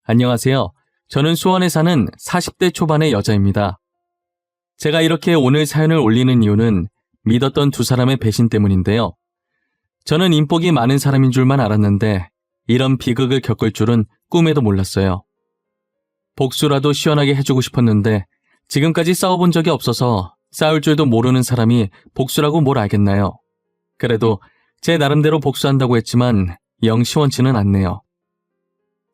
안녕하세요. 저는 수원에 사는 40대 초반의 여자입니다. 제가 이렇게 오늘 사연을 올리는 이유는 믿었던 두 사람의 배신 때문인데요. 저는 인복이 많은 사람인 줄만 알았는데 이런 비극을 겪을 줄은 꿈에도 몰랐어요. 복수라도 시원하게 해주고 싶었는데 지금까지 싸워본 적이 없어서 싸울 줄도 모르는 사람이 복수라고 뭘 알겠나요? 그래도 제 나름대로 복수한다고 했지만 영 시원치는 않네요.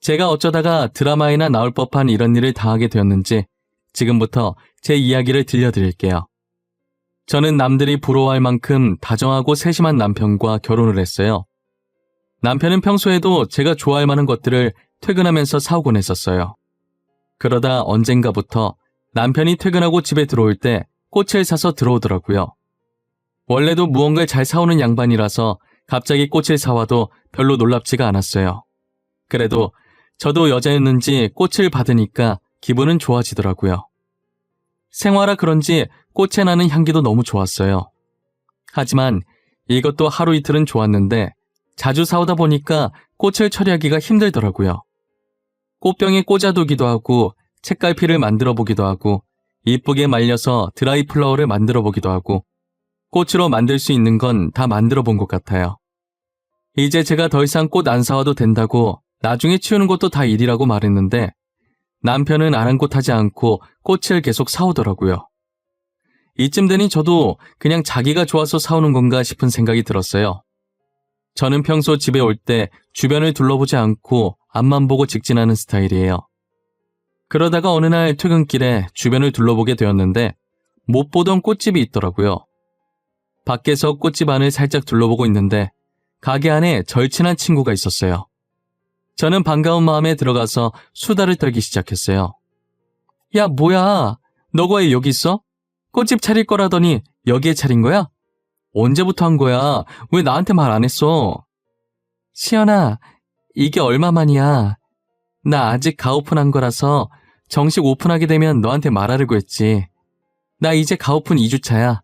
제가 어쩌다가 드라마에나 나올 법한 이런 일을 당하게 되었는지 지금부터 제 이야기를 들려드릴게요. 저는 남들이 부러워할 만큼 다정하고 세심한 남편과 결혼을 했어요. 남편은 평소에도 제가 좋아할 만한 것들을 퇴근하면서 사오곤 했었어요. 그러다 언젠가부터 남편이 퇴근하고 집에 들어올 때 꽃을 사서 들어오더라고요. 원래도 무언가를 잘 사오는 양반이라서 갑자기 꽃을 사와도 별로 놀랍지가 않았어요. 그래도 저도 여자였는지 꽃을 받으니까 기분은 좋아지더라고요. 생화라 그런지 꽃에 나는 향기도 너무 좋았어요. 하지만 이것도 하루 이틀은 좋았는데 자주 사오다 보니까 꽃을 처리하기가 힘들더라고요. 꽃병에 꽂아두기도 하고 책갈피를 만들어 보기도 하고 이쁘게 말려서 드라이 플라워를 만들어 보기도 하고 꽃으로 만들 수 있는 건 다 만들어 본 것 같아요. 이제 제가 더 이상 꽃 안 사와도 된다고 나중에 치우는 것도 다 일이라고 말했는데 남편은 아랑곳하지 않고 꽃을 계속 사오더라고요. 이쯤 되니 저도 그냥 자기가 좋아서 사오는 건가 싶은 생각이 들었어요. 저는 평소 집에 올 때 주변을 둘러보지 않고 앞만 보고 직진하는 스타일이에요. 그러다가 어느 날 퇴근길에 주변을 둘러보게 되었는데 못 보던 꽃집이 있더라고요. 밖에서 꽃집 안을 살짝 둘러보고 있는데 가게 안에 절친한 친구가 있었어요. 저는 반가운 마음에 들어가서 수다를 떨기 시작했어요. 야, 뭐야? 너가 왜 여기 있어? 꽃집 차릴 거라더니 여기에 차린 거야? 언제부터 한 거야? 왜 나한테 말 안 했어? 시연아, 이게 얼마만이야? 나 아직 가오픈한 거라서 정식 오픈하게 되면 너한테 말하려고 했지. 나 이제 가오픈 2주차야.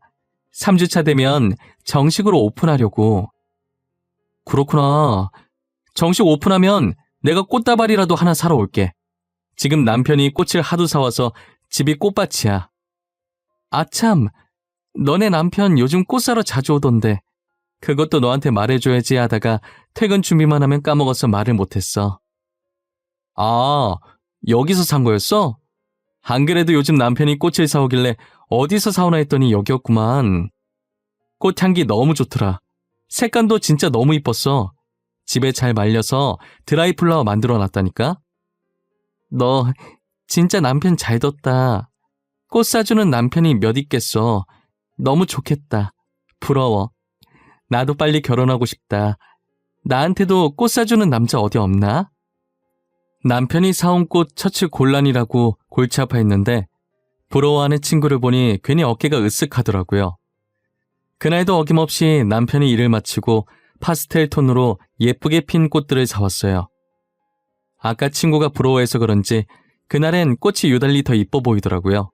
3주차 되면 정식으로 오픈하려고. 그렇구나. 정식 오픈하면 내가 꽃다발이라도 하나 사러 올게. 지금 남편이 꽃을 하도 사와서 집이 꽃밭이야. 아참, 너네 남편 요즘 꽃 사러 자주 오던데 그것도 너한테 말해줘야지 하다가 퇴근 준비만 하면 까먹어서 말을 못했어. 아, 여기서 산 거였어? 안 그래도 요즘 남편이 꽃을 사오길래 어디서 사오나 했더니 여기였구만. 꽃향기 너무 좋더라. 색감도 진짜 너무 이뻤어. 집에 잘 말려서 드라이 플라워 만들어 놨다니까? 너 진짜 남편 잘 뒀다. 꽃 사주는 남편이 몇 있겠어. 너무 좋겠다. 부러워. 나도 빨리 결혼하고 싶다. 나한테도 꽃 사주는 남자 어디 없나? 남편이 사온 꽃 처칠 곤란이라고 골치 아파했는데 부러워하는 친구를 보니 괜히 어깨가 으쓱하더라고요. 그날도 어김없이 남편이 일을 마치고 파스텔 톤으로 예쁘게 핀 꽃들을 사왔어요. 아까 친구가 부러워해서 그런지 그날엔 꽃이 유달리 더 이뻐 보이더라고요.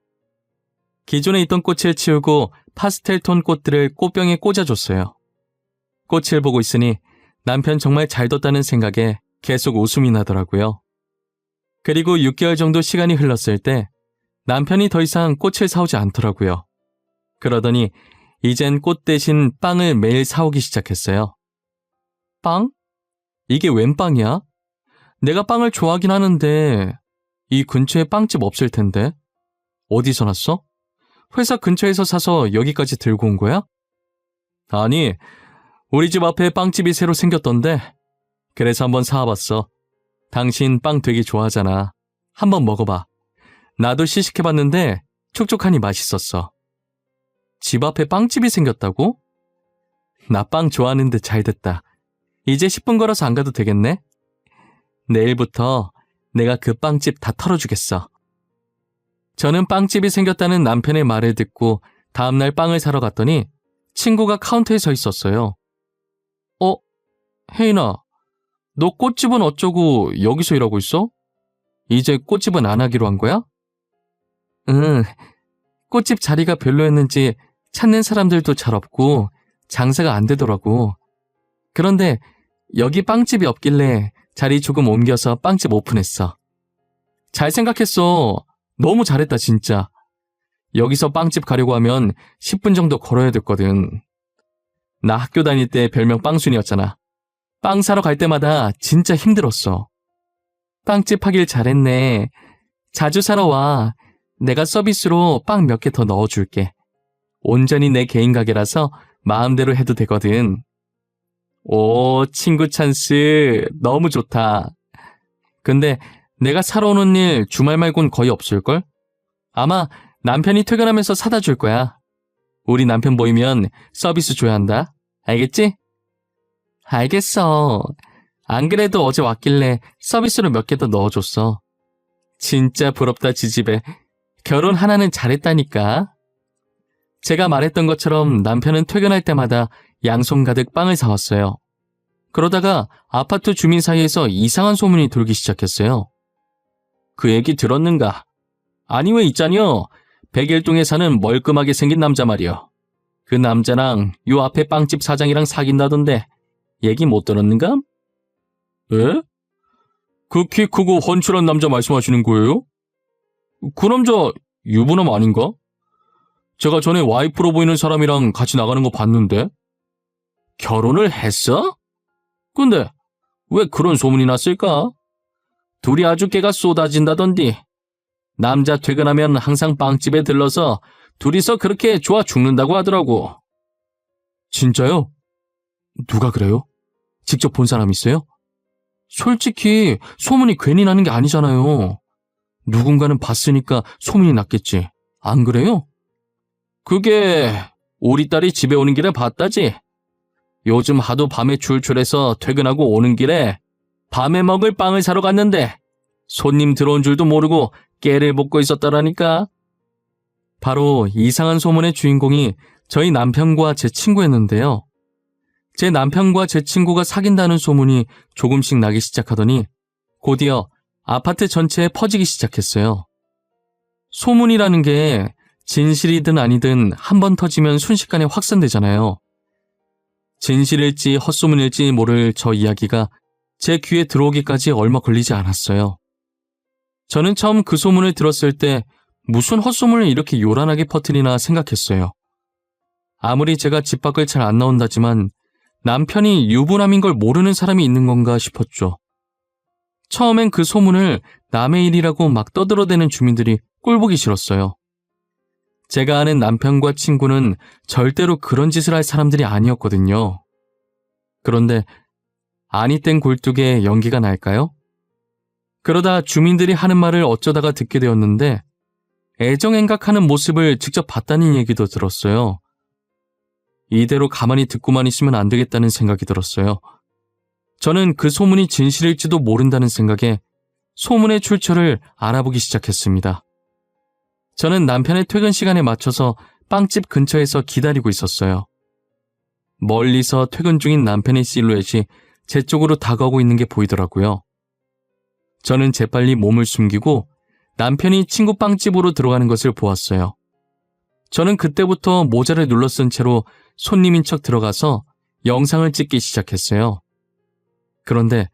기존에 있던 꽃을 치우고 파스텔 톤 꽃들을 꽃병에 꽂아줬어요. 꽃을 보고 있으니 남편 정말 잘 뒀다는 생각에 계속 웃음이 나더라고요. 그리고 6개월 정도 시간이 흘렀을 때 남편이 더 이상 꽃을 사오지 않더라고요. 그러더니 이젠 꽃 대신 빵을 매일 사오기 시작했어요. 빵? 이게 웬 빵이야? 내가 빵을 좋아하긴 하는데 이 근처에 빵집 없을 텐데. 어디서 났어? 회사 근처에서 사서 여기까지 들고 온 거야? 아니, 우리 집 앞에 빵집이 새로 생겼던데 그래서 한번 사와봤어. 당신 빵 되게 좋아하잖아. 한번 먹어봐. 나도 시식해봤는데 촉촉하니 맛있었어. 집 앞에 빵집이 생겼다고? 나 빵 좋아하는데 잘됐다. 이제 10분 걸어서 안 가도 되겠네? 내일부터 내가 그 빵집 다 털어주겠어. 저는 빵집이 생겼다는 남편의 말을 듣고 다음날 빵을 사러 갔더니 친구가 카운터에 서 있었어요. 혜인아, 너 꽃집은 어쩌고 여기서 일하고 있어? 이제 꽃집은 안 하기로 한 거야? 응, 꽃집 자리가 별로였는지 찾는 사람들도 잘 없고 장사가 안 되더라고. 그런데 여기 빵집이 없길래 자리 조금 옮겨서 빵집 오픈했어. 잘 생각했어. 너무 잘했다, 진짜. 여기서 빵집 가려고 하면 10분 정도 걸어야 됐거든. 나 학교 다닐 때 별명 빵순이었잖아. 빵 사러 갈 때마다 진짜 힘들었어. 빵집 하길 잘했네. 자주 사러 와. 내가 서비스로 빵 몇 개 더 넣어줄게. 온전히 내 개인 가게라서 마음대로 해도 되거든. 오, 친구 찬스. 너무 좋다. 근데 내가 사러 오는 일 주말 말곤 거의 없을걸? 아마 남편이 퇴근하면서 사다 줄 거야. 우리 남편 보이면 서비스 줘야 한다. 알겠지? 알겠어. 안 그래도 어제 왔길래 서비스로 몇 개 더 넣어줬어. 진짜 부럽다, 지집애. 결혼 하나는 잘했다니까. 제가 말했던 것처럼 남편은 퇴근할 때마다 양손 가득 빵을 사왔어요. 그러다가 아파트 주민 사이에서 이상한 소문이 돌기 시작했어요. 그 얘기 들었는가? 아니 왜 있잖여. 백일동에 사는 멀끔하게 생긴 남자 말이여. 그 남자랑 요 앞에 빵집 사장이랑 사귄다던데 얘기 못 들었는가? 에? 그 키 크고 훤칠한 남자 말씀하시는 거예요? 그 남자 유부남 아닌가? 제가 전에 와이프로 보이는 사람이랑 같이 나가는 거 봤는데. 결혼을 했어? 근데 왜 그런 소문이 났을까? 둘이 아주 깨가 쏟아진다던디. 남자 퇴근하면 항상 빵집에 들러서 둘이서 그렇게 좋아 죽는다고 하더라고. 진짜요? 누가 그래요? 직접 본 사람 있어요? 솔직히 소문이 괜히 나는 게 아니잖아요. 누군가는 봤으니까 소문이 났겠지. 안 그래요? 그게 우리 딸이 집에 오는 길에 봤다지. 요즘 하도 밤에 출출해서 퇴근하고 오는 길에 밤에 먹을 빵을 사러 갔는데 손님 들어온 줄도 모르고 깨를 볶고 있었더라니까. 바로 이상한 소문의 주인공이 저희 남편과 제 친구였는데요. 제 남편과 제 친구가 사귄다는 소문이 조금씩 나기 시작하더니 곧이어 아파트 전체에 퍼지기 시작했어요. 소문이라는 게 진실이든 아니든 한 번 터지면 순식간에 확산되잖아요. 진실일지 헛소문일지 모를 저 이야기가 제 귀에 들어오기까지 얼마 걸리지 않았어요. 저는 처음 그 소문을 들었을 때 무슨 헛소문을 이렇게 요란하게 퍼뜨리나 생각했어요. 아무리 제가 집 밖을 잘 안 나온다지만 남편이 유부남인 걸 모르는 사람이 있는 건가 싶었죠. 처음엔 그 소문을 남의 일이라고 막 떠들어대는 주민들이 꼴보기 싫었어요. 제가 아는 남편과 친구는 절대로 그런 짓을 할 사람들이 아니었거든요. 그런데 아니 땐 굴뚝에 연기가 날까요? 그러다 주민들이 하는 말을 어쩌다가 듣게 되었는데 애정행각하는 모습을 직접 봤다는 얘기도 들었어요. 이대로 가만히 듣고만 있으면 안 되겠다는 생각이 들었어요. 저는 그 소문이 진실일지도 모른다는 생각에 소문의 출처를 알아보기 시작했습니다. 저는 남편의 퇴근 시간에 맞춰서 빵집 근처에서 기다리고 있었어요. 멀리서 퇴근 중인 남편의 실루엣이 제 쪽으로 다가오고 있는 게 보이더라고요. 저는 재빨리 몸을 숨기고 남편이 친구 빵집으로 들어가는 것을 보았어요. 저는 그때부터 모자를 눌러 쓴 채로 손님인 척 들어가서 영상을 찍기 시작했어요. 그런데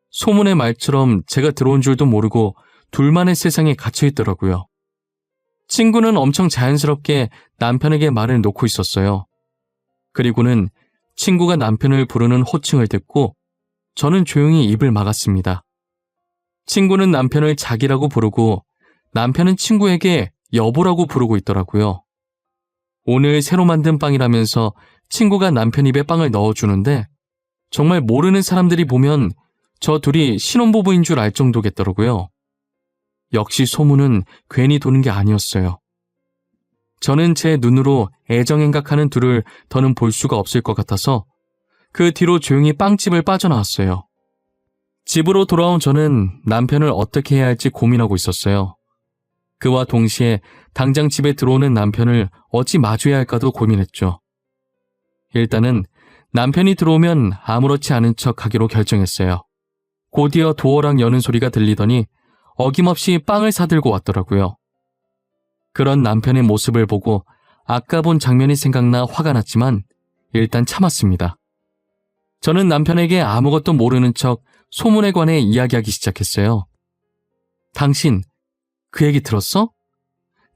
소문의 말처럼 제가 들어온 줄도 모르고 둘만의 세상에 갇혀 있더라고요. 친구는 엄청 자연스럽게 남편에게 말을 놓고 있었어요. 그리고는 친구가 남편을 부르는 호칭을 듣고 저는 조용히 입을 막았습니다. 친구는 남편을 자기라고 부르고 남편은 친구에게 여보라고 부르고 있더라고요. 오늘 새로 만든 빵이라면서 친구가 남편 입에 빵을 넣어주는데 정말 모르는 사람들이 보면 저 둘이 신혼부부인 줄 알 정도겠더라고요. 역시 소문은 괜히 도는 게 아니었어요. 저는 제 눈으로 애정행각하는 둘을 더는 볼 수가 없을 것 같아서 그 뒤로 조용히 빵집을 빠져나왔어요. 집으로 돌아온 저는 남편을 어떻게 해야 할지 고민하고 있었어요. 그와 동시에 당장 집에 들어오는 남편을 어찌 마주해야 할까도 고민했죠. 일단은 남편이 들어오면 아무렇지 않은 척 하기로 결정했어요. 곧이어 도어락 여는 소리가 들리더니 어김없이 빵을 사들고 왔더라고요. 그런 남편의 모습을 보고 아까 본 장면이 생각나 화가 났지만 일단 참았습니다. 저는 남편에게 아무것도 모르는 척 소문에 관해 이야기하기 시작했어요. 당신 그 얘기 들었어?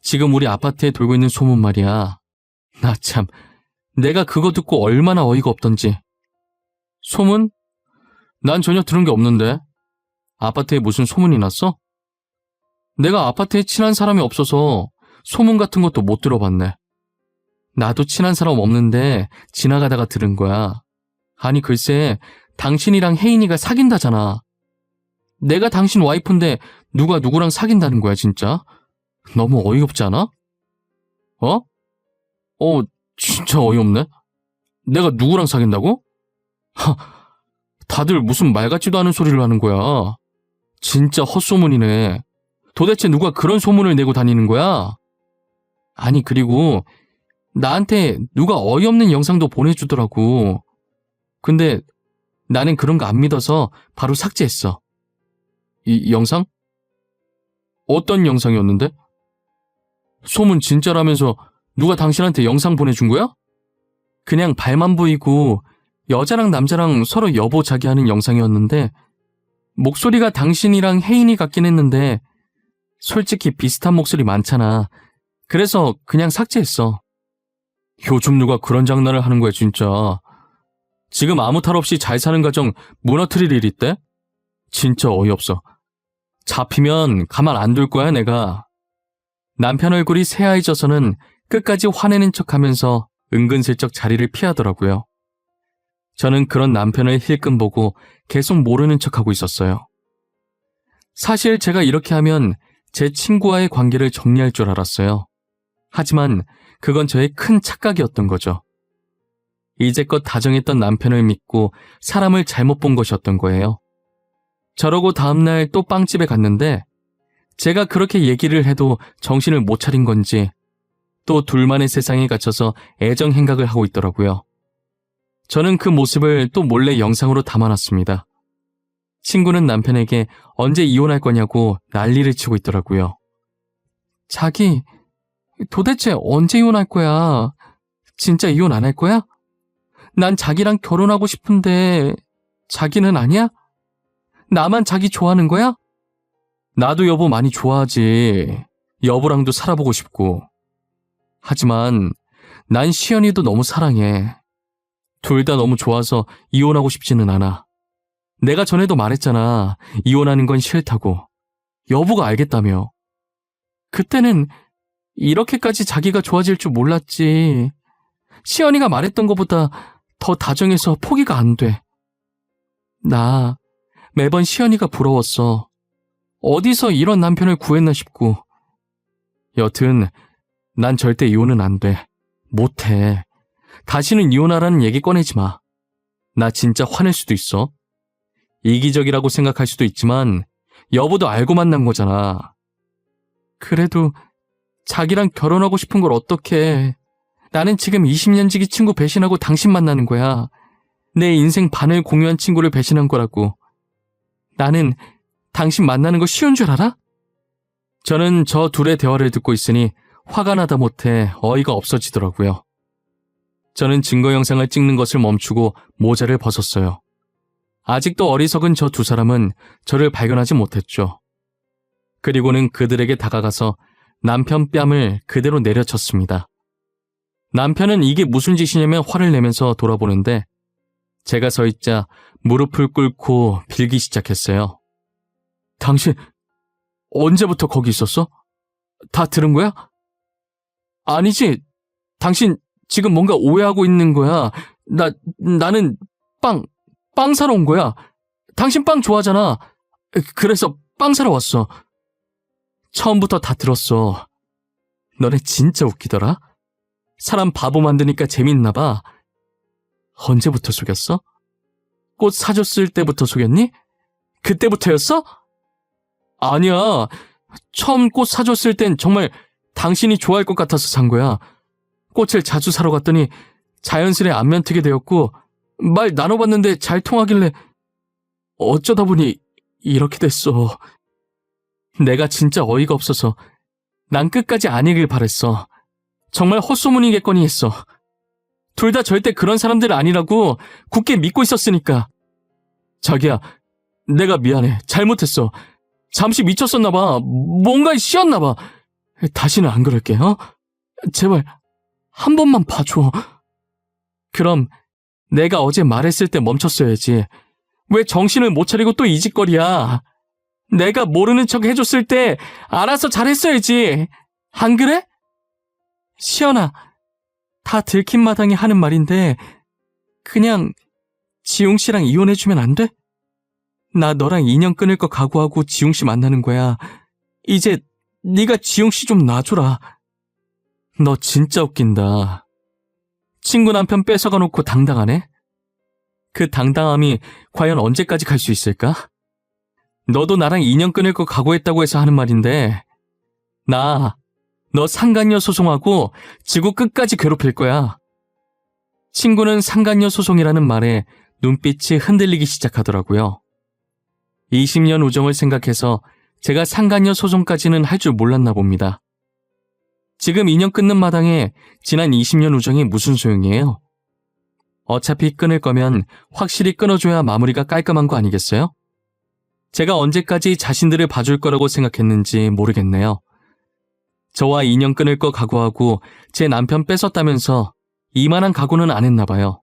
지금 우리 아파트에 돌고 있는 소문 말이야. 나 참, 내가 그거 듣고 얼마나 어이가 없던지. 소문? 난 전혀 들은 게 없는데. 아파트에 무슨 소문이 났어? 내가 아파트에 친한 사람이 없어서 소문 같은 것도 못 들어봤네. 나도 친한 사람 없는데 지나가다가 들은 거야. 아니 글쎄, 당신이랑 혜인이가 사귄다잖아. 내가 당신 와이프인데 누가 누구랑 사귄다는 거야 진짜? 너무 어이없지 않아? 어? 진짜 어이없네. 내가 누구랑 사귄다고? 하, 다들 무슨 말 같지도 않은 소리를 하는 거야. 진짜 헛소문이네. 도대체 누가 그런 소문을 내고 다니는 거야? 아니 그리고 나한테 누가 어이없는 영상도 보내주더라고. 근데 나는 그런 거 안 믿어서 바로 삭제했어. 이 영상? 어떤 영상이었는데? 소문 진짜라면서 누가 당신한테 영상 보내준 거야? 그냥 발만 보이고 여자랑 남자랑 서로 여보 자기 하는 영상이었는데 목소리가 당신이랑 혜인이 같긴 했는데 솔직히 비슷한 목소리 많잖아. 그래서 그냥 삭제했어. 요즘 누가 그런 장난을 하는 거야 진짜. 지금 아무 탈 없이 잘 사는 가정 무너뜨릴 일 있대? 진짜 어이없어. 잡히면 가만 안 둘 거야 내가. 남편 얼굴이 새하얘져서는 끝까지 화내는 척하면서 은근슬쩍 자리를 피하더라고요. 저는 그런 남편을 힐끔 보고 계속 모르는 척하고 있었어요. 사실 제가 이렇게 하면 제 친구와의 관계를 정리할 줄 알았어요. 하지만 그건 저의 큰 착각이었던 거죠. 이제껏 다정했던 남편을 믿고 사람을 잘못 본 것이었던 거예요. 저러고 다음날 또 빵집에 갔는데 제가 그렇게 얘기를 해도 정신을 못 차린 건지 또 둘만의 세상에 갇혀서 애정 행각을 하고 있더라고요. 저는 그 모습을 또 몰래 영상으로 담아놨습니다. 친구는 남편에게 언제 이혼할 거냐고 난리를 치고 있더라고요. 자기, 도대체 언제 이혼할 거야? 진짜 이혼 안 할 거야? 난 자기랑 결혼하고 싶은데 자기는 아니야? 나만 자기 좋아하는 거야? 나도 여보 많이 좋아하지. 여보랑도 살아보고 싶고. 하지만 난 시연이도 너무 사랑해. 둘 다 너무 좋아서 이혼하고 싶지는 않아. 내가 전에도 말했잖아. 이혼하는 건 싫다고. 여보가 알겠다며. 그때는 이렇게까지 자기가 좋아질 줄 몰랐지. 시연이가 말했던 것보다 더 다정해서 포기가 안 돼. 나 매번 시연이가 부러웠어. 어디서 이런 남편을 구했나 싶고. 여튼 난 절대 이혼은 안 돼. 못해. 다시는 이혼하라는 얘기 꺼내지 마. 나 진짜 화낼 수도 있어. 이기적이라고 생각할 수도 있지만 여보도 알고 만난 거잖아. 그래도 자기랑 결혼하고 싶은 걸 어떡해. 나는 지금 20년 지기 친구 배신하고 당신 만나는 거야. 내 인생 반을 공유한 친구를 배신한 거라고. 나는 당신 만나는 거 쉬운 줄 알아? 저는 저 둘의 대화를 듣고 있으니 화가 나다 못해 어이가 없어지더라고요. 저는 증거 영상을 찍는 것을 멈추고 모자를 벗었어요. 아직도 어리석은 저 두 사람은 저를 발견하지 못했죠. 그리고는 그들에게 다가가서 남편 뺨을 그대로 내려쳤습니다. 남편은 이게 무슨 짓이냐며 화를 내면서 돌아보는데 제가 서 있자 무릎을 꿇고 빌기 시작했어요. 당신 언제부터 거기 있었어? 다 들은 거야? 아니지. 당신 지금 뭔가 오해하고 있는 거야. 나는 빵 사러 온 거야. 당신 빵 좋아하잖아. 그래서 빵 사러 왔어. 처음부터 다 들었어. 너네 진짜 웃기더라. 사람 바보 만드니까 재밌나 봐. 언제부터 속였어? 꽃 사줬을 때부터 속였니? 그때부터였어? 아니야. 처음 꽃 사줬을 땐 정말 당신이 좋아할 것 같아서 산 거야. 꽃을 자주 사러 갔더니 자연스레 안면 트게 되었고 말 나눠봤는데 잘 통하길래 어쩌다 보니 이렇게 됐어. 내가 진짜 어이가 없어서 난 끝까지 아니길 바랬어. 정말 헛소문이겠거니 했어. 둘 다 절대 그런 사람들 아니라고 굳게 믿고 있었으니까. 자기야, 내가 미안해. 잘못했어. 잠시 미쳤었나 봐. 뭔가에 씌었나 봐. 다시는 안 그럴게, 제발 한 번만 봐줘. 그럼 내가 어제 말했을 때 멈췄어야지. 왜 정신을 못 차리고 또 이 짓거리야. 내가 모르는 척 해줬을 때 알아서 잘했어야지. 안 그래? 시연아, 다 들킨 마당에 하는 말인데 그냥 지웅 씨랑 이혼해주면 안 돼? 나 너랑 인연 끊을 거 각오하고 지웅 씨 만나는 거야. 이제 네가 지웅 씨 좀 놔줘라. 너 진짜 웃긴다. 친구 남편 뺏어가 놓고 당당하네? 그 당당함이 과연 언제까지 갈 수 있을까? 너도 나랑 인연 끊을 거 각오했다고 해서 하는 말인데 너 상간녀 소송하고 지구 끝까지 괴롭힐 거야. 친구는 상간녀 소송이라는 말에 눈빛이 흔들리기 시작하더라고요. 20년 우정을 생각해서 제가 상간녀 소송까지는 할 줄 몰랐나 봅니다. 지금 인연 끊는 마당에 지난 20년 우정이 무슨 소용이에요? 어차피 끊을 거면 확실히 끊어줘야 마무리가 깔끔한 거 아니겠어요? 제가 언제까지 자신들을 봐줄 거라고 생각했는지 모르겠네요. 저와 인연 끊을 거 각오하고 제 남편 뺏었다면서 이만한 각오는 안 했나 봐요.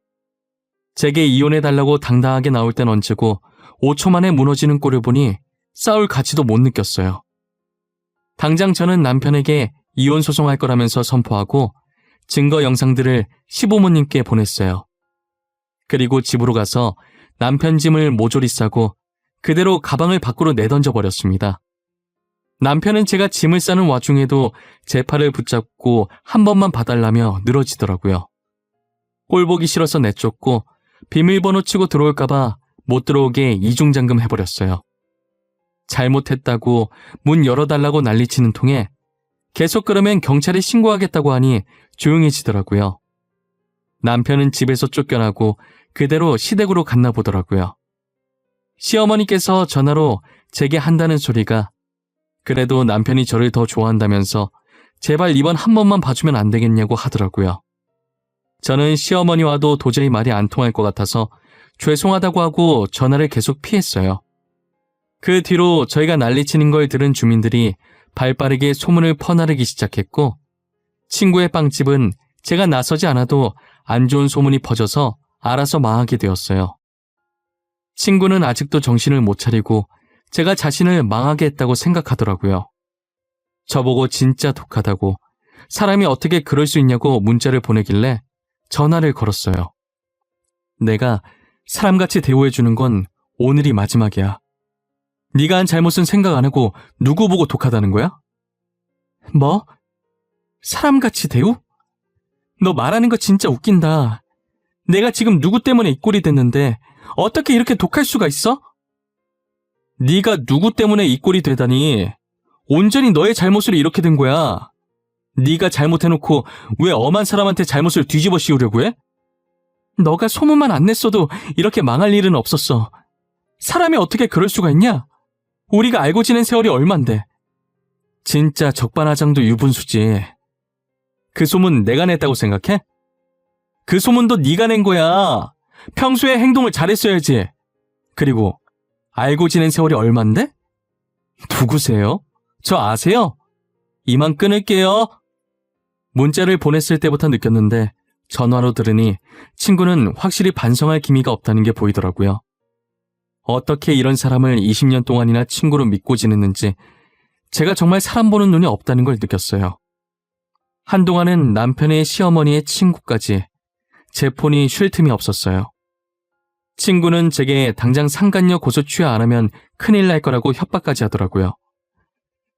제게 이혼해달라고 당당하게 나올 땐 언제고 5초 만에 무너지는 꼴을 보니 싸울 가치도 못 느꼈어요. 당장 저는 남편에게 이혼 소송할 거라면서 선포하고 증거 영상들을 시부모님께 보냈어요. 그리고 집으로 가서 남편 짐을 모조리 싸고 그대로 가방을 밖으로 내던져 버렸습니다. 남편은 제가 짐을 싸는 와중에도 제 팔을 붙잡고 한 번만 봐달라며 늘어지더라고요. 꼴보기 싫어서 내쫓고 비밀번호 치고 들어올까봐 못 들어오게 이중잠금 해버렸어요. 잘못했다고 문 열어달라고 난리치는 통에 계속 그러면 경찰에 신고하겠다고 하니 조용해지더라고요. 남편은 집에서 쫓겨나고 그대로 시댁으로 갔나 보더라고요. 시어머니께서 전화로 제게 한다는 소리가 그래도 남편이 저를 더 좋아한다면서 제발 이번 한 번만 봐주면 안 되겠냐고 하더라고요. 저는 시어머니와도 도저히 말이 안 통할 것 같아서 죄송하다고 하고 전화를 계속 피했어요. 그 뒤로 저희가 난리치는 걸 들은 주민들이 발빠르게 소문을 퍼나르기 시작했고 친구의 빵집은 제가 나서지 않아도 안 좋은 소문이 퍼져서 알아서 망하게 되었어요. 친구는 아직도 정신을 못 차리고 제가 자신을 망하게 했다고 생각하더라고요. 저보고 진짜 독하다고 사람이 어떻게 그럴 수 있냐고 문자를 보내길래 전화를 걸었어요. 내가 사람같이 대우해주는 건 오늘이 마지막이야. 네가 한 잘못은 생각 안 하고 누구 보고 독하다는 거야? 뭐? 사람같이 대우? 너 말하는 거 진짜 웃긴다. 내가 지금 누구 때문에 이 꼴이 됐는데 어떻게 이렇게 독할 수가 있어? 네가 누구 때문에 이 꼴이 되다니 온전히 너의 잘못으로 이렇게 된 거야. 네가 잘못해놓고 왜 엄한 사람한테 잘못을 뒤집어 씌우려고 해? 너가 소문만 안 냈어도 이렇게 망할 일은 없었어. 사람이 어떻게 그럴 수가 있냐? 우리가 알고 지낸 세월이 얼만데. 진짜 적반하장도 유분수지. 그 소문 내가 냈다고 생각해? 그 소문도 네가 낸 거야. 평소에 행동을 잘했어야지. 그리고 알고 지낸 세월이 얼만데? 누구세요? 저 아세요? 이만 끊을게요. 문자를 보냈을 때부터 느꼈는데 전화로 들으니 친구는 확실히 반성할 기미가 없다는 게 보이더라고요. 어떻게 이런 사람을 20년 동안이나 친구로 믿고 지냈는지 제가 정말 사람 보는 눈이 없다는 걸 느꼈어요. 한동안은 남편의 시어머니의 친구까지 제 폰이 쉴 틈이 없었어요. 친구는 제게 당장 상간녀 고소 취하 안 하면 큰일 날 거라고 협박까지 하더라고요.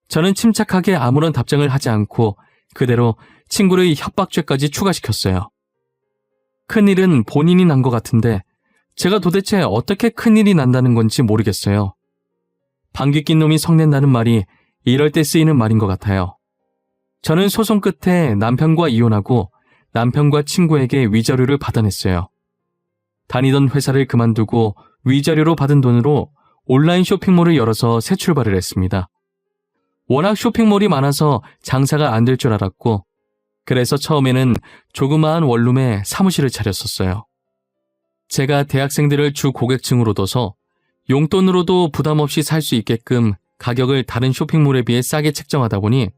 저는 침착하게 아무런 답장을 하지 않고 그대로 친구의 협박죄까지 추가시켰어요. 큰일은 본인이 난 것 같은데 제가 도대체 어떻게 큰일이 난다는 건지 모르겠어요. 방귀 낀 놈이 성낸다는 말이 이럴 때 쓰이는 말인 것 같아요. 저는 소송 끝에 남편과 이혼하고 남편과 친구에게 위자료를 받아냈어요. 다니던 회사를 그만두고 위자료로 받은 돈으로 온라인 쇼핑몰을 열어서 새 출발을 했습니다. 워낙 쇼핑몰이 많아서 장사가 안 될 줄 알았고 그래서 처음에는 조그마한 원룸에 사무실을 차렸었어요. 제가 대학생들을 주 고객층으로 둬서 용돈으로도 부담 없이 살 수 있게끔 가격을 다른 쇼핑몰에 비해 싸게 책정하다 보니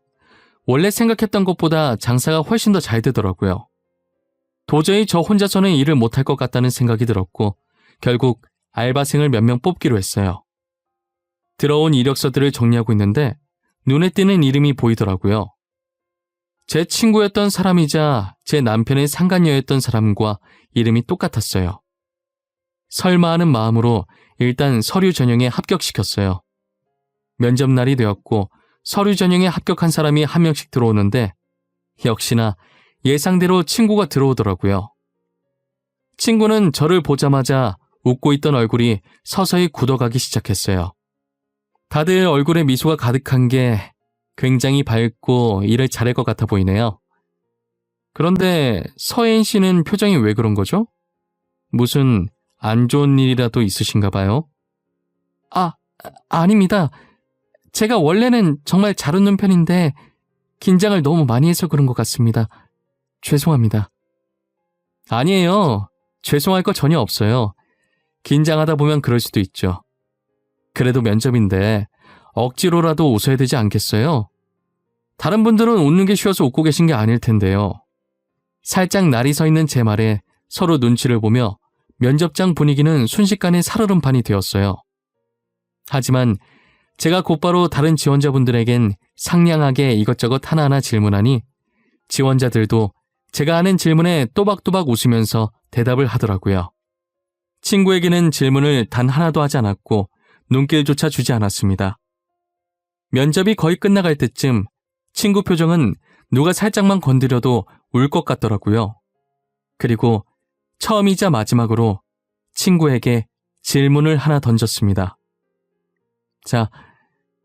원래 생각했던 것보다 장사가 훨씬 더 잘 되더라고요. 도저히 저 혼자서는 일을 못할 것 같다는 생각이 들었고 결국 알바생을 몇 명 뽑기로 했어요. 들어온 이력서들을 정리하고 있는데 눈에 띄는 이름이 보이더라고요. 제 친구였던 사람이자 제 남편의 상간녀였던 사람과 이름이 똑같았어요. 설마 하는 마음으로 일단 서류 전형에 합격시켰어요. 면접 날이 되었고 서류 전형에 합격한 사람이 한 명씩 들어오는데 역시나 예상대로 친구가 들어오더라고요. 친구는 저를 보자마자 웃고 있던 얼굴이 서서히 굳어가기 시작했어요. 다들 얼굴에 미소가 가득한 게 굉장히 밝고 일을 잘할 것 같아 보이네요. 그런데 서혜인 씨는 표정이 왜 그런 거죠? 무슨 안 좋은 일이라도 있으신가 봐요? 아닙니다. 제가 원래는 정말 잘 웃는 편인데 긴장을 너무 많이 해서 그런 것 같습니다. 죄송합니다. 아니에요. 죄송할 거 전혀 없어요. 긴장하다 보면 그럴 수도 있죠. 그래도 면접인데 억지로라도 웃어야 되지 않겠어요? 다른 분들은 웃는 게 쉬워서 웃고 계신 게 아닐 텐데요. 살짝 날이 서 있는 제 말에 서로 눈치를 보며 면접장 분위기는 순식간에 살얼음판이 되었어요. 하지만 제가 곧바로 다른 지원자분들에겐 상냥하게 이것저것 하나하나 질문하니 지원자들도 제가 하는 질문에 또박또박 웃으면서 대답을 하더라고요. 친구에게는 질문을 단 하나도 하지 않았고 눈길조차 주지 않았습니다. 면접이 거의 끝나갈 때쯤 친구 표정은 누가 살짝만 건드려도 울 것 같더라고요. 그리고 처음이자 마지막으로 친구에게 질문을 하나 던졌습니다. 자,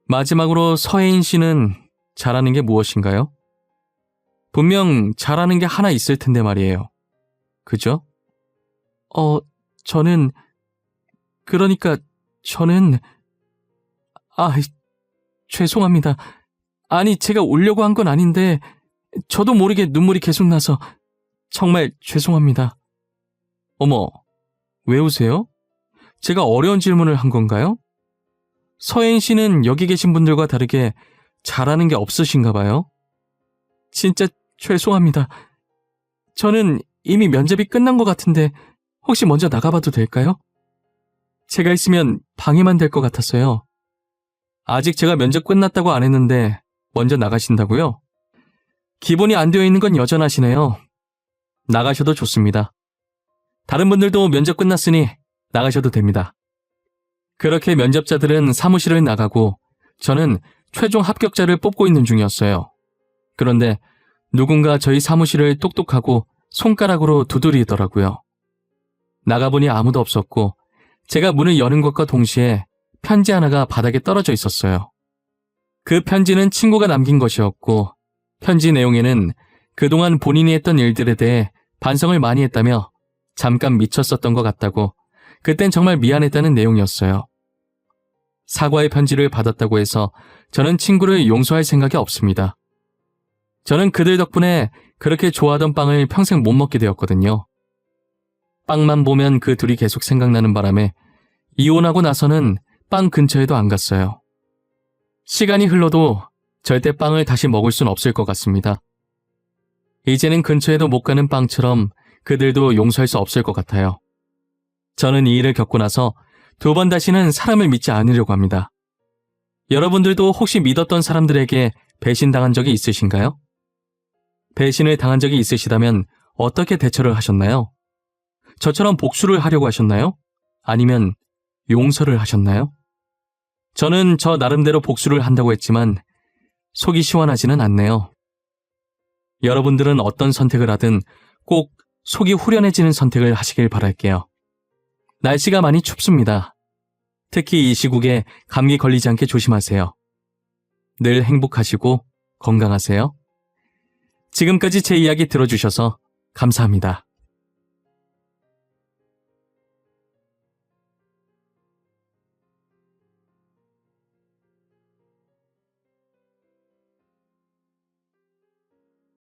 마지막으로 서혜인 씨는 잘하는 게 무엇인가요? 분명 잘하는 게 하나 있을 텐데 말이에요. 그죠? 저는 죄송합니다. 아니, 제가 울려고 한 건 아닌데 저도 모르게 눈물이 계속 나서 정말 죄송합니다. 어머, 왜 우세요? 제가 어려운 질문을 한 건가요? 서혜인 씨는 여기 계신 분들과 다르게 잘하는 게 없으신가 봐요? 진짜 죄송합니다. 저는 이미 면접이 끝난 것 같은데 혹시 먼저 나가봐도 될까요? 제가 있으면 방해만 될 것 같아서요. 아직 제가 면접 끝났다고 안 했는데 먼저 나가신다고요? 기본이 안 되어 있는 건 여전하시네요. 나가셔도 좋습니다. 다른 분들도 면접 끝났으니 나가셔도 됩니다. 그렇게 면접자들은 사무실을 나가고 저는 최종 합격자를 뽑고 있는 중이었어요. 그런데 누군가 저희 사무실을 똑똑하고 손가락으로 두드리더라고요. 나가보니 아무도 없었고 제가 문을 여는 것과 동시에 편지 하나가 바닥에 떨어져 있었어요. 그 편지는 친구가 남긴 것이었고 편지 내용에는 그동안 본인이 했던 일들에 대해 반성을 많이 했다며 잠깐 미쳤었던 것 같다고 그땐 정말 미안했다는 내용이었어요. 사과의 편지를 받았다고 해서 저는 친구를 용서할 생각이 없습니다. 저는 그들 덕분에 그렇게 좋아하던 빵을 평생 못 먹게 되었거든요. 빵만 보면 그 둘이 계속 생각나는 바람에 이혼하고 나서는 빵 근처에도 안 갔어요. 시간이 흘러도 절대 빵을 다시 먹을 순 없을 것 같습니다. 이제는 근처에도 못 가는 빵처럼 그들도 용서할 수 없을 것 같아요. 저는 이 일을 겪고 나서 2번 다시는 사람을 믿지 않으려고 합니다. 여러분들도 혹시 믿었던 사람들에게 배신당한 적이 있으신가요? 배신을 당한 적이 있으시다면 어떻게 대처를 하셨나요? 저처럼 복수를 하려고 하셨나요? 아니면 용서를 하셨나요? 저는 저 나름대로 복수를 한다고 했지만 속이 시원하지는 않네요. 여러분들은 어떤 선택을 하든 꼭 속이 후련해지는 선택을 하시길 바랄게요. 날씨가 많이 춥습니다. 특히 이 시국에 감기 걸리지 않게 조심하세요. 늘 행복하시고 건강하세요. 지금까지 제 이야기 들어주셔서 감사합니다.